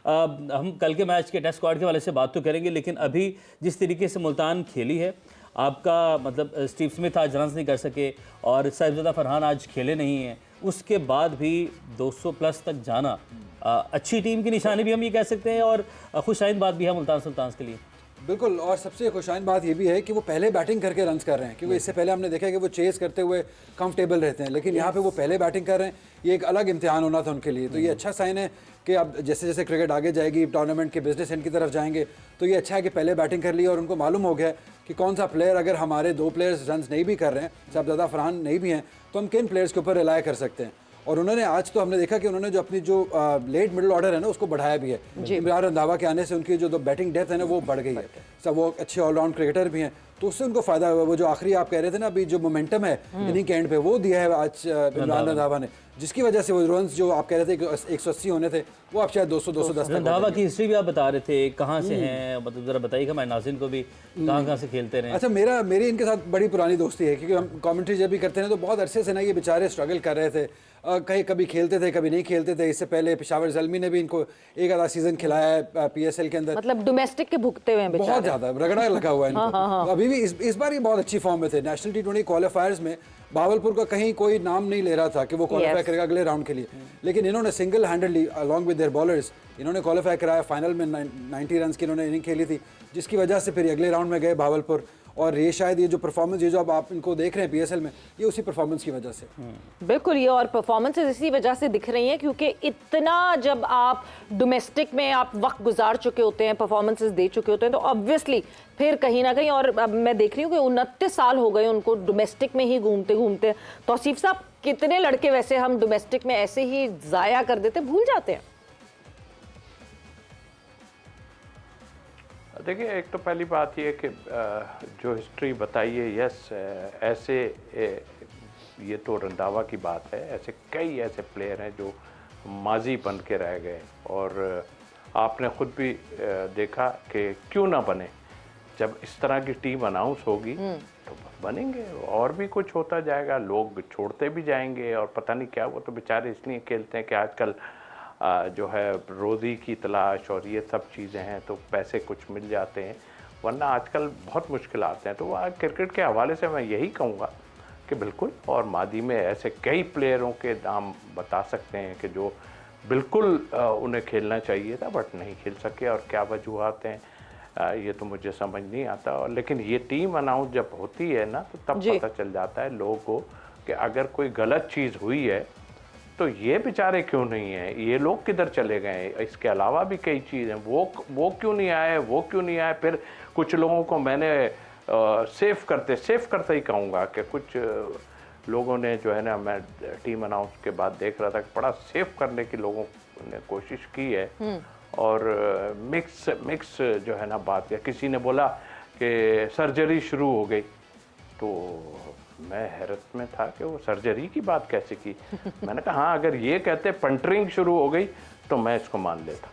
हम कल के मैच के टेस्ट स्क्वाड के वाले से बात तो करेंगे, लेकिन अभी जिस तरीके से मुल्तान खेली है, आपका मतलब स्टीव स्मिथ आज रन्स नहीं कर सके और साहिबजादा फरहान आज खेले नहीं हैं, उसके बाद भी 200 प्लस तक जाना अच्छी टीम की निशानी भी हम ये कह सकते हैं और खुशाइन बात भी है मुल्तान सुल्तान्स के लिए। बिल्कुल, और सबसे खुशाइन बात ये भी है कि वो पहले बैटिंग करके रन्स कर रहे हैं, क्योंकि इससे पहले हमने देखा है कि वो चेस करते हुए कंफर्टेबल रहते हैं, लेकिन यहाँ पे वो पहले बैटिंग कर रहे हैं। ये एक अलग इम्तिहान होना था उनके लिए, तो ये अच्छा साइन है कि अब जैसे जैसे क्रिकेट आगे जाएगी, टूर्नामेंट के बिजनेस एंड की तरफ जाएंगे, तो ये अच्छा है कि पहले बैटिंग कर ली और उनको मालूम हो गया कि कौन सा प्लेयर, अगर हमारे 2 प्लेयर्स रन्स नहीं भी कर रहे हैं, साहिबजादा फरहान नहीं भी हैं, तो हम किन प्लेयर्स के ऊपर रिलाय कर सकते हैं। और उन्होंने आज तो हमने देखा कि उन्होंने जो अपनी जो लेट मिडिल ऑर्डर है ना, उसको बढ़ाया भी है। इमरान रंधावा के आने से उनकी जो बैटिंग डेप्थ है ना, वो बढ़ गई है। सब वो अच्छे ऑलराउंड क्रिकेटर भी हैं, तो उससे उनको फायदा हुआ। वो जो आखिरी आप कह रहे थे ना, अभी जो मोमेंटम है इनिंग के एंड पे, वो दिया है आज इमरान रंधावा ने, जिसकी वजह से वो रन्स जो आप कह रहे थे कि 180 होने थे, वो आप शायद 200-210 रंधावा की हिस्ट्री भी आप बता रहे थे, कहाँ से हैं, मतलब जरा बताइएगा हमारे नाज़रीन को भी, कहाँ से खेलते रहे। अच्छा, मेरी इनके साथ बड़ी पुरानी दोस्ती है, क्योंकि हम कमेंट्री जब भी करते हैं तो बहुत अरसे से ना ये बेचारे स्ट्रगल कर रहे थे, कहीं कभी खेलते थे कभी नहीं खेलते थे। इससे पहले पेशावर ज़ल्मी ने भी इनको एक आधा सीजन खिलाया है PSL के अंदर, मतलब डोमेस्टिक के भुगते हुए हैं बेचारे, बहुत ज़्यादा रगड़ा लगा हुआ है इनको। तो अभी भी इस बार ये बहुत अच्छी फॉर्म में थे। नेशनल T20 क्वालिफायर्स में भावलपुर का कहीं कोई नाम नहीं ले रहा था कि वो क्वालिफाई करेगा अगले राउंड के लिए, लेकिन इन्होंने single handedly along with their bowlers इन्होंने क्वालिफाई कराया। फाइनल में 90 रन की इन्होंने इनिंग खेली थी, जिसकी वजह से फिर अगले राउंड में गए भावलपुर। और ये शायद ये जो परफॉर्मेंस, ये जो अब आप इनको देख रहे हैं PSL में, ये उसी परफॉर्मेंस की वजह से। बिल्कुल, ये और परफॉर्मेंसेस इसी वजह से दिख रही हैं क्योंकि इतना जब आप डोमेस्टिक में आप वक्त गुजार चुके होते हैं, परफॉर्मेंसेस दे चुके होते हैं, तो ऑब्वियसली फिर कहीं ना कहीं, और अब मैं देख रही हूँ कि 29 साल हो गए उनको डोमेस्टिक में ही घूमते घूमते। तौसीफ साहब, कितने लड़के वैसे हम डोमेस्टिक में ऐसे ही ज़ाया कर देते, भूल जाते हैं? देखिए, एक तो पहली बात ये कि जो हिस्ट्री बताई है, यस, ऐसे ये तो रंधावा की बात है, ऐसे कई ऐसे प्लेयर हैं जो माजी बन के रह गए, और आपने खुद भी देखा कि क्यों ना बने। जब इस तरह की टीम अनाउंस होगी तो बनेंगे, और भी कुछ होता जाएगा, लोग छोड़ते भी जाएंगे, और पता नहीं क्या। वो तो बेचारे इसलिए खेलते हैं कि आजकल जो है रोज़ी की तलाश और ये सब चीज़ें हैं, तो पैसे कुछ मिल जाते हैं, वरना आजकल बहुत मुश्किल आते हैं। तो वह क्रिकेट के हवाले से मैं यही कहूँगा कि बिल्कुल, और मादी में ऐसे कई प्लेयरों के नाम बता सकते हैं कि जो बिल्कुल उन्हें खेलना चाहिए था बट नहीं खेल सके, और क्या वजूहत हैं ये तो मुझे समझ नहीं आता। और लेकिन ये टीम अनाउंस जब होती है ना, तो तब पता चल जाता है लोगों को कि अगर कोई गलत चीज़ हुई है तो ये बेचारे क्यों नहीं हैं, ये लोग किधर चले गए। इसके अलावा भी कई चीज़ें, वो क्यों नहीं आए, वो क्यों नहीं आए। फिर कुछ लोगों को मैंने सेफ करते ही कहूँगा कि कुछ लोगों ने जो है ना, मैं टीम अनाउंस के बाद देख रहा था कि बड़ा सेफ करने की लोगों ने कोशिश की है, और मिक्स जो है ना बात है। किसी ने बोला कि सर्जरी शुरू हो गई, तो मैं हैरत में था कि वो सर्जरी की बात कैसे की। मैंने कहा हाँ, अगर ये कहते पंटरिंग शुरू हो गई तो मैं इसको मान लेता।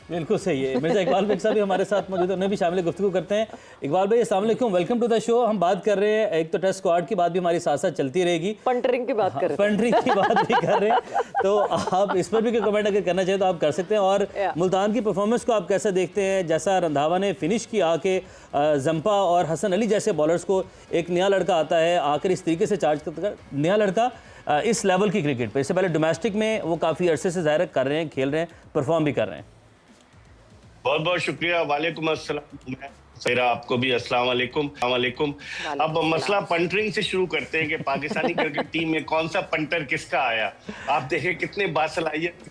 बिल्कुल सही है। मिर्जा इकबाल बेग साहब भी हमारे साथ मौजूद है, उन्हें भी शामिल गुफ्तगू करते हैं। इकबाल भाई, अस्सलाम वालेकुम, वेलकम टू द शो। हम बात कर रहे हैं, एक तो टेस्ट स्क्वाड की बात भी हमारी साथ साथ चलती रहेगी, पंटरिंग की बात कर रहे हैं, पंटरिंग की बात भी कर रहे हैं, तो आप इस पर भी कोई कमेंट अगर करना चाहें तो आप कर सकते हैं। और मुल्तान की परफॉर्मेंस को आप कैसे देखते हैं? जैसा रंधावा ने फिनिश किया आके जंपा और हसन अली जैसे बॉलर्स को, एक नया लड़का आता है आकर इस तरीके से चार्ज कर, नया लड़का इस लेवल की क्रिकेट पर, इससे पहले डोमेस्टिक में वो काफ़ी अरसे से ज़ाहिर कर रहे हैं, खेल रहे हैं, परफॉर्म भी कर रहे हैं। बहुत बहुत शुक्रिया। वालेकुम अस्सलाम। सैरा, आपको भी अस्सलाम वालेकुम। अब मसला पंटरिंग से शुरू करते हैं कि पाकिस्तानी क्रिकेट टीम में कौन सा पंटर किसका आया। आप देखें कितने बासलाहियत,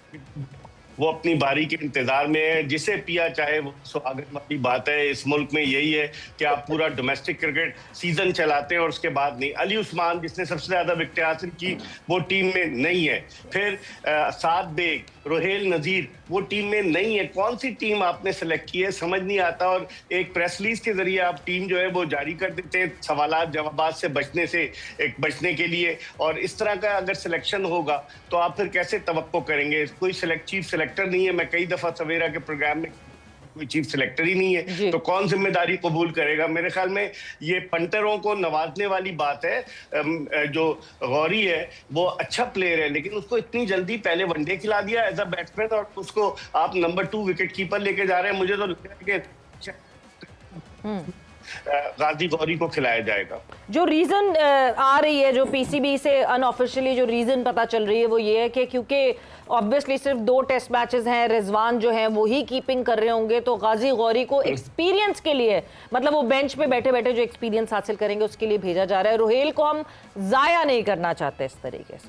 वो अपनी बारी के इंतजार में है, जिसे पिया चाहे वो स्वागत वाली बात है। इस मुल्क में यही है कि आप पूरा डोमेस्टिक क्रिकेट सीजन चलाते हैं और उसके बाद नहीं। अली उस्मान जिसने सबसे ज्यादा विकेट हासिल की वो टीम में नहीं है। फिर साद बेग, रोहेल नजीर वो टीम में नहीं है। कौन सी टीम आपने सेलेक्ट की है समझ नहीं आता। और एक प्रेस रिलीज के जरिए आप टीम जो है वो जारी कर देते हैं सवालात जवाबात से बचने के लिए। और इस तरह का अगर सिलेक्शन होगा तो आप फिर कैसे तवक्को करेंगे? कोई चीफ सेलेक्टर नहीं है। मैं कई दफा सवेरा के प्रोग्राम में कोई चीफ सिलेक्टर ही नहीं है, तो कौन जिम्मेदारी कबूल करेगा? मेरे ख्याल में ये पंटरों को नवाजने वाली बात है। जो गौरी है वो अच्छा प्लेयर है, लेकिन उसको इतनी जल्दी पहले वनडे खिला दिया एज अ बैट्समैन, और उसको आप नंबर 2 विकेट कीपर लेके जा रहे हैं। मुझे तो लग रहा है कि गाजी गौरी को खिलाया जाएगा। जो रीजन आ रही है, जो पीसीबी से अनऑफिशियली जो रीजन पता चल रही है, वो ये है कि क्योंकि ऑब्वियसली सिर्फ 2 टेस्ट मैचेस हैं, रिजवान जो हैं वो ही कीपिंग कर रहे होंगे, तो गाजी गौरी को एक्सपीरियंस के लिए, मतलब वो बेंच पे बैठे बैठे जो एक्सपीरियंस हासिल करेंगे उसके लिए भेजा जा रहा है। रोहेल को हम जाया नहीं करना चाहते इस तरीके से।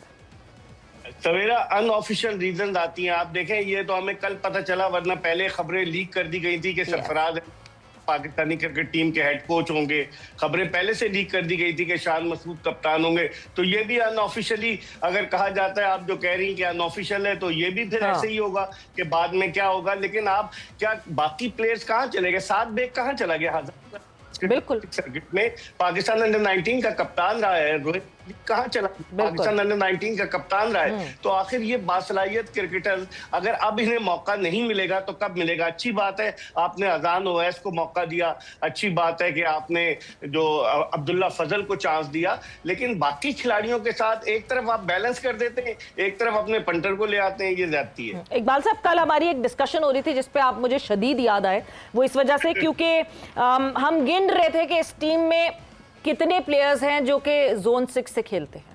सवेरा अनऑफिशियल रीजन आती हैं, आप देखें ये तो हमें कल पता चला, वरना पहले खबरें लीक कर दी गई थी कि सरफराज पाकिस्तानी क्रिकेट टीम के हेड कोच होंगे। खबरें पहले से लीक कर दी गई थी कि शान मसूद कप्तान होंगे। तो ये भी अनऑफिशियली अगर कहा जाता है, आप जो कह रही हैं कि अनऑफिशियल है, तो ये भी फिर ऐसे ही होगा कि बाद में क्या होगा। लेकिन आप क्या बाकी प्लेयर्स कहाँ चले गए? साद बेग कहाँ चला गया? बिल्कुल सर्किट में पाकिस्तान अंडर 19 का कप्तान रहा है। रोहित कहाँ चला? पाकिस्तान अंडर 19 का कप्तान रहा है। तो आखिर ये बासलाहियत क्रिकेटर, अगर अब इन्हें मौका नहीं मिलेगा तो कब मिलेगा? अच्छी बात है आपने अजान ओवैस को मौका दिया, अच्छी बात है कि आपने जो अब्दुल्ला फजल को चांस दिया, लेकिन बाकी खिलाड़ियों के साथ एक तरफ आप बैलेंस कर देते हैं, एक तरफ अपने पंटर को ले आते हैं, ये ज्यादती है। इकबाल साहब, कल हमारी एक डिस्कशन हो रही थी जिसपे आप मुझे शदीद याद आए, वो इस वजह से क्योंकि हम गिन रहे थे कि इस टीम में कितने प्लेयर्स हैं जो कि जोन 6 से खेलते हैं।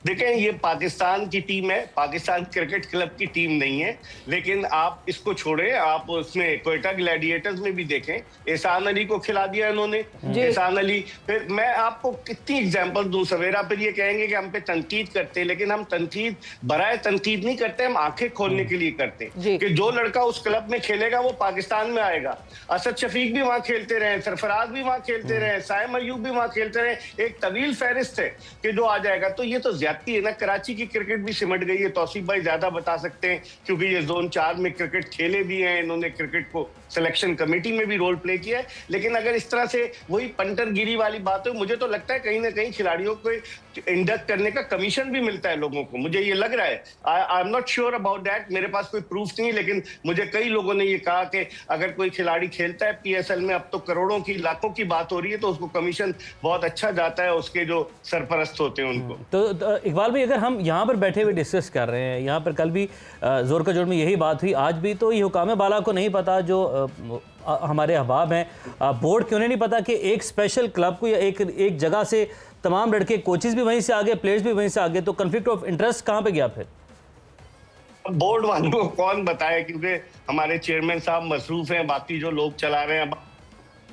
देखें, ये पाकिस्तान की टीम है, पाकिस्तान क्रिकेट क्लब की टीम नहीं है। लेकिन आप इसको छोड़ें, आप उसमें क्वेटा ग्लैडिएटर्स में भी देखें, एहसान अली को खिला दिया इन्होंने। एहसान अली, फिर मैं आपको कितनी एग्जांपल दूं सवेरा, फिर ये कहेंगे कि हम पे तनकीद करते हैं, लेकिन हम तनकीद बराए तनकीद नहीं करते, हम आंखें खोलने के लिए करते हैं कि जो लड़का उस क्लब में खेलेगा वो पाकिस्तान में आएगा। असद शफीक भी वहां खेलते रहे, सरफराज भी वहां खेलते रहे, साइम अयूब भी वहां खेलते रहे, एक तवील फहरिस्त है कि जो आ जाएगा। तो ये तो है ना, कराची की क्रिकेट भी सिमट गई है। तौसीफ भाई ज्यादा बता सकते हैं क्योंकि ये जोन 4 में क्रिकेट खेले भी हैं, इन्होंने क्रिकेट को सिलेक्शन कमेटी में भी रोल प्ले किया है। लेकिन अगर इस तरह से वही पंटरगिरी वाली बात हो, मुझे तो लगता है कहीं ना कहीं खिलाड़ियों को इंडक्ट करने का कमीशन भी मिलता है लोगों को, मुझे ये लग रहा है। I am not sure about that, मेरे पास कोई प्रूफ नहीं, लेकिन मुझे कई लोगों ने ये कहा कि अगर कोई खिलाड़ी खेलता है पीएसएल में, अब तो करोड़ों की लाखों की बात हो रही है, तो उसको कमीशन बहुत अच्छा जाता है उसके जो सरपरस्त होते हैं उनको। तो इकबाल भाई, अगर हम यहाँ पर बैठे हुए डिस्कस कर रहे हैं, यहाँ पर कल भी जोर का जोर में यही बात हुई, आज भी तो ये हुकाम बाला को नहीं पता, जो हमारे अहबाब हैं, बोर्ड क्यों नहीं पता कि एक स्पेशल क्लब को या एक जगह से तमाम लड़के, कोचेस भी वहीं से आगे, प्लेयर्स भी वहीं से आगे, तो कॉन्फ्लिक्ट ऑफ इंटरेस्ट कहाँ पे गया फिर? बोर्ड वालों को कौन बताए, क्योंकि हमारे चेयरमैन साहब मसरूफ हैं, बाकी जो लोग चला रहे हैं,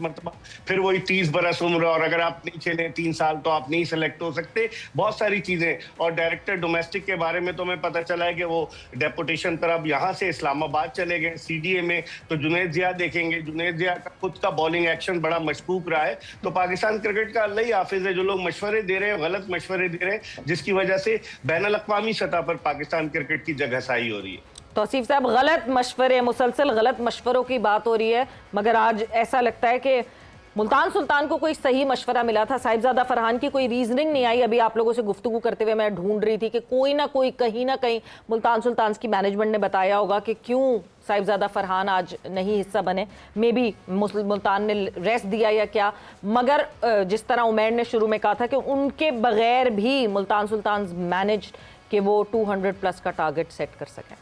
मतलब फिर वही 30 बरस उम्र, और अगर आप नहीं खेले 3 साल तो आप नहीं सेलेक्ट हो सकते, बहुत सारी चीजें। और डायरेक्टर डोमेस्टिक के बारे में तो मैं पता चला है कि वो डेपुटेशन पर अब यहाँ से इस्लामाबाद चले गए सीडीए में। तो जुनैद जिया देखेंगे, जुनैद जिया का खुद का बॉलिंग एक्शन बड़ा मशकूक रहा है। तो पाकिस्तान क्रिकेट का अल्लाह ही हाफिज है, जो लोग मशवरे दे रहे हैं, गलत मशवरे दे रहे हैं, जिसकी वजह से बैनुल अक़वामी सतह पर पाकिस्तान क्रिकेट की जगहसाई हो रही है। तौसीफ साहब, गलत मशवरे, मुसलसल गलत मशवरों की बात हो रही है, मगर आज ऐसा लगता है कि मुल्तान सुल्तान को कोई सही मशवरा मिला था। साहिबजादा फरहान की कोई रीजनिंग नहीं आई। अभी आप लोगों से गुफ्तगू करते हुए मैं ढूंढ रही थी कि कोई ना कोई कहीं ना कहीं मुल्तान सुल्तान की मैनेजमेंट ने बताया होगा कि क्यों साहिबजादा फरहान आज नहीं हिस्सा बने। मे बी मुल्तान ने रेस्ट दिया या क्या, मगर जिस तरह उमैर ने शुरू में कहा था कि उनके बगैर भी मुल्तान सुल्तान मैनेज कि वो 200+ का टारगेट सेट कर सकें।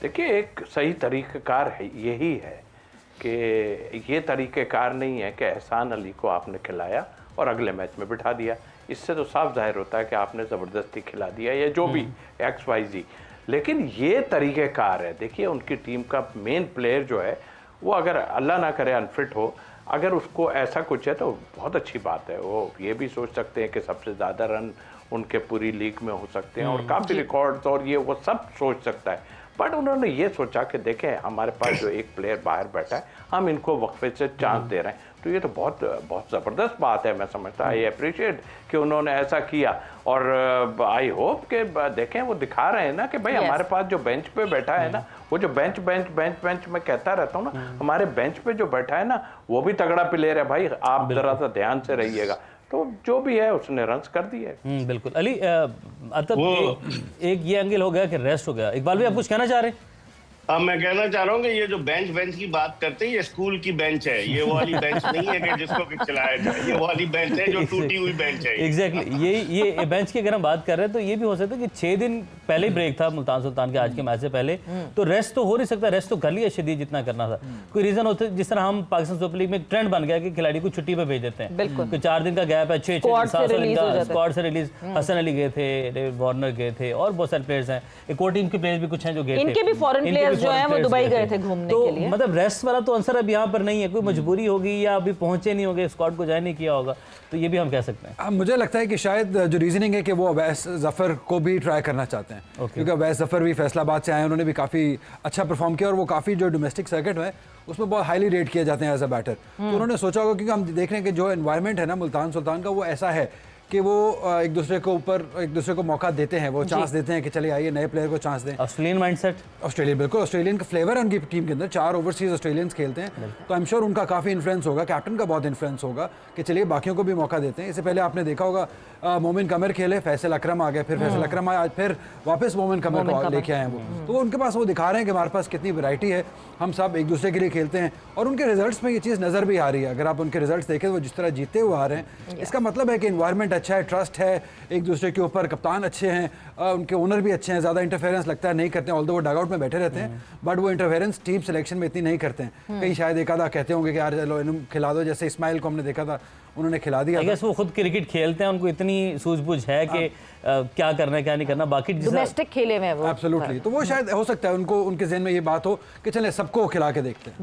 देखिए, एक सही तरीक़ेकार है, यही है कि ये तरीक़ेकार नहीं है कि एहसान अली को आपने खिलाया और अगले मैच में बिठा दिया। इससे तो साफ जाहिर होता है कि आपने ज़बरदस्ती खिला दिया या जो भी XYZ। लेकिन ये तरीक़ेकार है। देखिए, उनकी टीम का मेन प्लेयर जो है वो अगर अल्लाह ना करे अनफिट हो, अगर उसको ऐसा कुछ है तो बहुत अच्छी बात है। वो ये भी सोच सकते हैं कि सबसे ज़्यादा रन उनके पूरी लीग में हो सकते हैं और काफ़ी रिकॉर्ड्स और ये वो सब सोच सकता है। बट उन्होंने ये सोचा कि देखें, हमारे पास जो एक प्लेयर बाहर बैठा है, हम इनको वक्फे से चांस दे रहे हैं। तो ये तो बहुत बहुत ज़बरदस्त बात है। मैं समझता आई अप्रिशिएट कि उन्होंने ऐसा किया। और आई होप कि देखें, वो दिखा रहे हैं ना कि भाई हमारे पास जो बेंच पे बैठा है ना, वो जो बेंच मैं कहता रहता हूँ ना, हमारे बेंच पे जो बैठा है ना, वो भी तगड़ा प्लेयर है भाई, आप ज़रा सा ध्यान से रहिएगा। तो जो भी है उसने रन्स कर दिए। बिल्कुल। अली, एक ये एंगल हो गया कि रेस्ट हो गया। इकबाल भाई, आप कुछ कहना चाह रहे हैं? अब मैं कहना चाह रहा हूँ कि ये जो बेंच की बात करते हैं, ये स्कूल की बेंच है, ये वाली बेंच नहीं है कि जिसको कि चलाया जाए, ये वाली बेंच है जो टूटी हुई बेंच है। एग्जैक्टली ये बेंच की अगर हम बात कर रहे हैं तो ये भी हो सकता है कि 6 दिन पहले ही ब्रेक था मुल्तान सुल्तान के आज के मैच से पहले, तो रेस्ट तो हो नहीं सकता, रेस्ट तो कर लिया शदीद जितना करना था। कोई रीजन होता है, जिस तरह हम पाकिस्तान सुपर लीग में एक ट्रेंड बन गया कि खिलाड़ी को छुट्टी पे भेज देते हैं, बिल्कुल 4 दिन का गैप है, 6 स्क्वाड से रिलीज, हसन अली गए थे, डेविड वार्नर गए थे और बहुत सारे प्लेयर्स हैं, एक और टीम के प्लेयर्स भी कुछ हैं जो गए थे, इनके भी फॉरेन प्लेयर्स जो हैं वो दुबई गए थे घूमने तो के लिए। मतलब रेस्ट वाला तो आंसर अब यहाँ पर नहीं है, कोई मजबूरी होगी या अभी पहुंचे नहीं होंगे, स्क्वाड को ज्वाइन नहीं किया होगा, तो ये भी हम कह सकते हैं। मुझे लगता है कि शायद जो रीजनिंग है कि वो अवैस जफर को भी ट्राई करना चाहते हैं, क्योंकि अवैस जफर भी फैसलाबाद से आए, उन्होंने भी काफ़ी अच्छा परफॉर्म किया और वो काफ़ी जो डोमेस्टिक सर्किट है उसमें बहुत हाईली रेट किए जाते हैं एज अ बैटर। तो उन्होंने सोचा होगा, क्योंकि हम देख रहे हैं कि जो एनवायरनमेंट है ना मुल्तान सुल्तान का, वो ऐसा है कि वो एक दूसरे को मौका देते हैं, वो चांस देते हैं कि चलिए आइए नए प्लेयर को चांस दें। ऑस्ट्रेलियन माइंडसेट, ऑस्ट्रेलिया बिल्कुल, ऑस्ट्रेलियन का फ्लेवर है उनकी टीम के अंदर, 4 ओवरसीज ऑस्ट्रेलियंस खेलते हैं, तो आई एम श्योर उनका काफ़ी इन्फ्लुएंस होगा, कैप्टन का बहुत इन्फ्लुएंस होगा कि चलिए बाकियों को भी मौका देते हैं। इससे पहले आपने देखा होगा मोमिन कमर खेले, फैसल अकरम आ गए, फिर फैसल अकरम आए, आज फिर वापस मोमिन कमर को लेके आए हैं वो, तो उनके पास वो दिखा रहे हैं कि हमारे पास कितनी वैरायटी है, हम सब एक दूसरे के लिए खेलते हैं और उनके रिजल्ट्स में ये चीज़ नज़र भी आ रही है। अगर आप उनके रिजल्ट्स देखें तो वो जिस तरह जीते हुए आ रहे हैं, इसका मतलब है कि इन्वायरमेंट अच्छा है, ट्रस्ट है एक दूसरे के ऊपर, कप्तान अच्छे हैं, उनके ओनर भी अच्छे हैं, ज़्यादा इंटरफेरेंस लगता है नहीं करते हैं, ऑल्दो वो डगआउट में बैठे रहते हैं, बट वो इंटरफेरेंस टीम सिलेक्शन में इतनी नहीं करते हैं। कहीं शायद एक आधा कहते होंगे कि यार चलो इन्हें खिला दो, जैसे इस्माइल को हमने देखा था, उन्होंने खिला दिया। आई गेस वो खुद क्रिकेट खेलते हैं, उनको इतनी सूझबूझ है कि क्या करना है क्या नहीं करना, बाकी डोमेस्टिक खेले में वो एब्सोल्युटली, तो वो शायद हो सकता है उनको, उनके ज़हन में ये बात हो कि चले सबको खिला के देखते हैं।